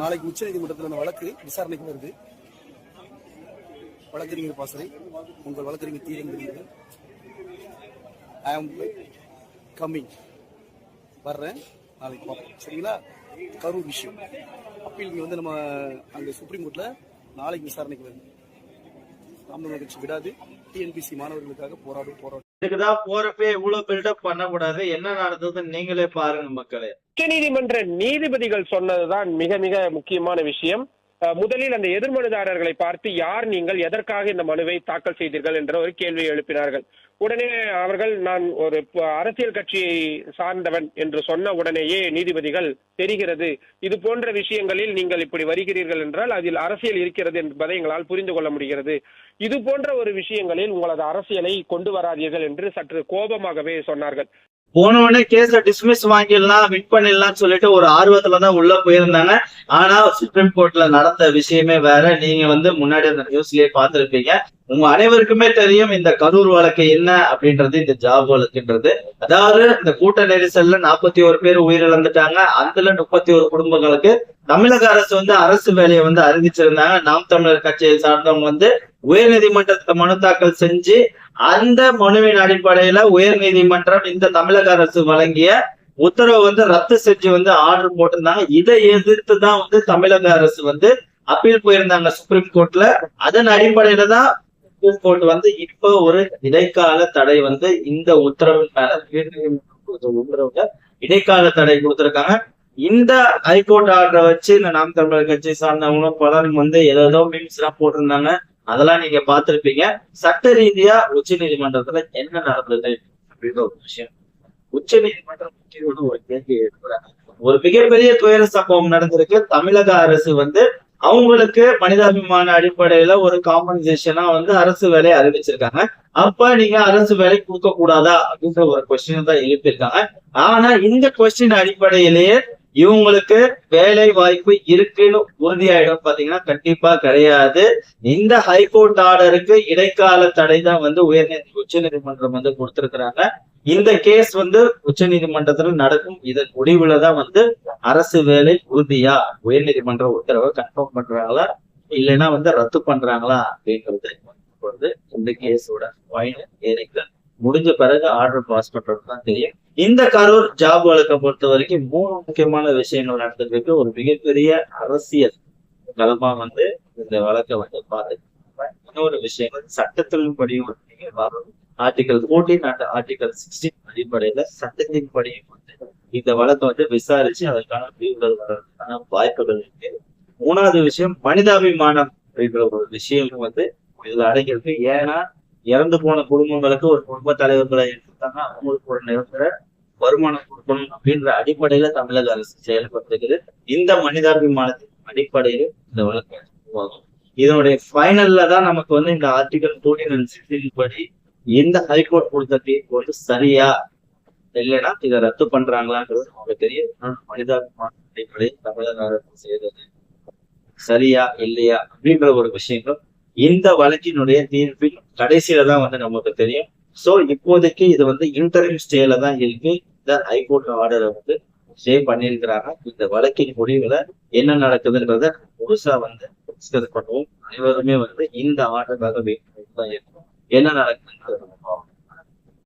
நாளைக்கு உச்ச நீதிமன்றத்தில் அந்த வழக்கு விசாரணைக்கு வருது. வழக்கறிஞர் பாசறை, உங்கள் வழக்கறிஞர் தீரங்கிறீர்கள். ஐ ஆம் கம்மிங், வர்றேன், நாளைக்கு பார்ப்போம். சரிங்களா? கரூர் விஷயம் அப்பீல் வந்து நம்ம அங்கே சுப்ரீம் கோர்ட்ல நாளைக்கு விசாரணைக்கு வருது. நாம் தமிழர் கட்சி விடாது. டிஎன்பிசி மாணவர்களுக்காக போராடும். இதுக்குதான் போறப்பே இவ்வளவு பில்டப் பண்ணக்கூடாது. என்ன நடந்ததுன்னு நீங்களே பாருங்க மக்களே. உச்ச நீதிமன்ற நீதிபதிகள் சொன்னதுதான் மிக மிக முக்கியமான விஷயம். முதலில் அந்த எதிர்மனுதாரர்களை பார்த்து யார் நீங்கள், எதற்காக இந்த மனுவை தாக்கல் செய்தீர்கள் என்ற ஒரு கேள்வியை எழுப்பினார்கள். உடனே அவர்கள் நான் ஒரு அரசியல் கட்சியை சார்ந்தவன் என்று சொன்ன உடனேயே நீதிபதிகள் தெரிகிறது, இது போன்ற விஷயங்களில் நீங்கள் இப்படி வருகிறீர்கள் என்றால் அதில் அரசியல் இருக்கிறது என்பதை எங்களால் புரிந்து கொள்ள முடிகிறது. இது போன்ற ஒரு விஷயங்களில் உங்களது அரசியலை கொண்டு வராதீர்கள் என்று சற்று கோபமாகவே சொன்னார்கள். போனவொடனே கேஸ டிஸ்மிஸ் வாங்கிடலாம், வின் பண்ணிடலாம் சொல்லிட்டு ஒரு ஆர்வத்துலதான் உள்ள போயிருந்தாங்க. ஆனா சுப்ரீம் கோர்ட்ல நடந்த விஷயமே வேற. நீங்க முன்னாடி அந்த நியூஸ்லயே பார்த்திருப்பீங்க. உங்க அனைவருக்குமே தெரியும் இந்த கரூர் வழக்கு என்ன அப்படின்றது, இந்த ஜாப் வழக்குன்றது. அதாவது இந்த கூட்ட நெரிசல்ல 41 பேர் உயிரிழந்துட்டாங்க. அதுல 31 குடும்பங்களுக்கு தமிழக அரசு அரசு வேலையை அறிவிச்சிருந்தாங்க. நாம் தமிழர் கட்சியை சார்ந்தவங்க உயர் நீதிமன்றத்துல மனு தாக்கல் செஞ்சு அந்த மனுவின் அடிப்படையில உயர் நீதிமன்றம் இந்த தமிழக அரசு வழங்கிய உத்தரவு ரத்து செஞ்சு ஆர்டர் போட்டிருந்தாங்க. இதை எதிர்த்து தான் தமிழக அரசு அப்பீல் போயிருந்தாங்க சுப்ரீம் கோர்ட்ல. அதன் அடிப்படையில தான் சுப்ரீம் கோர்ட் இப்ப ஒரு இடைக்கால தடை இந்த உத்தரவின் மேல இடைக்கால தடை கொடுத்திருக்காங்க. இந்த ஹைகோர்ட் ஆர்டரை வச்சு இந்த நாம் தமிழர் கட்சி சார்ந்தவங்க பலரும் ஏதோ மீம்ஸ் எல்லாம் போட்டிருந்தாங்க. அதெல்லாம் நீங்க பார்த்திருப்பீங்க. சட்ட ரீதியா உச்ச நீதிமன்றத்துல என்ன நடந்தது அப்படின்ற ஒரு விஷயம் உச்ச நீதிமன்றம் ஒரு கேள்வி எழுப்புறாங்க. ஒரு மிகப்பெரிய துயர சம்பவம் நடந்திருக்கு. தமிழக அரசு அவங்களுக்கு மனிதாபிமான அடிப்படையில ஒரு காம்பன்சேஷனா அரசு வேலையை அறிவிச்சிருக்காங்க. அப்ப நீங்க அரசு வேலை கொடுக்க கூடாதா அப்படின்ற ஒரு கொஸ்டின் தான் எழுப்பியிருக்காங்க. ஆனா இந்த கொஸ்டின் அடிப்படையிலேயே இவங்களுக்கு வேலை வாய்ப்பு இருக்குன்னு உறுதியாயிடும் பாத்தீங்கன்னா கண்டிப்பா கிடையாது. இந்த ஹைகோர்ட் ஆர்டருக்கு இடைக்கால தடை தான் உச்ச நீதிமன்றம் கொடுத்திருக்கிறாங்க. இந்த கேஸ் உச்ச நீதிமன்றத்துல நடக்கும். இதன் முடிவுலதான் அரசு வேலை உறுதியா உயர் நீதிமன்ற உத்தரவை கன்ஃபார்ம் பண்றாங்களா இல்லைன்னா ரத்து பண்றாங்களா அப்படின்றது இந்த கேஸோட ஃபைனல் ஏறிக்கை முடிஞ்ச பிறகு ஆர்டர் பாஸ் பண்றதுதான் தெரியும். இந்த கரூர் ஜாப் வழக்கை பொறுத்த வரைக்கும் 3 முக்கியமான விஷயங்கள் நடந்திருக்கு. ஒரு மிகப்பெரிய அரசியல் களமா இந்த வழக்கை பார்த்து இன்னொரு விஷயங்கள் சட்டத்தின் படியும் ஆர்டிகல் 14 ஆர்டிகல் 16 அடிப்படையில சட்டத்தின் படியும் இந்த வழக்கை விசாரிச்சு அதற்கான தீர்வுகள் வர்றதுக்கான வாய்ப்புகள் இருக்கு. 3வது விஷயம் மனிதாபிமானம் அப்படின்ற ஒரு விஷயம் இதுல அடங்கியிருக்கு. ஏன்னா இறந்து போன குடும்பங்களுக்கு ஒரு குடும்ப தலைவர்களை எடுத்துட்டாங்க, அவங்களுக்கு ஒரு நிரந்தர வருமானம் கொடுக்கணும் அப்படின்ற அடிப்படையில தமிழக அரசு செயல்பட்டிருக்குது. இந்த மனிதாபிமானத்தின் அடிப்படையில் இந்த வழக்கு உருவாகும். இதனுடைய ஃபைனல்ல தான் நமக்கு இந்த ஆர்டிகல் 14 and 16 படி இந்த ஹைகோர்ட் கொடுத்த தீர்ப்பு சரியா இல்லைன்னா இதை ரத்து பண்றாங்களான்றது நமக்கு தெரியும். மனிதாபிமான அடிப்படையில் தமிழக அரசு செய்தது சரியா இல்லையா அப்படின்ற ஒரு விஷயங்கள் இந்த வழக்கினுடைய தீர்ப்பில் கடைசியில தான் நமக்கு தெரியும். சோ இப்போதைக்கு இது இன்டரிம் ஸ்டேல தான் இருக்கு. இந்த ஹைகோர்ட் ஆர்டரை ஸ்டே பண்ணிருக்கிறாங்க. இந்த வழக்கின் முடிவுல என்ன நடக்குதுன்றத முழுசா டிஸ்கஸ் பண்ணுவோம். அனைவருமே இந்த ஆர்டருக்காக வெயிட் பண்ணி தான் இருக்கும். என்ன நடக்குதுன்றது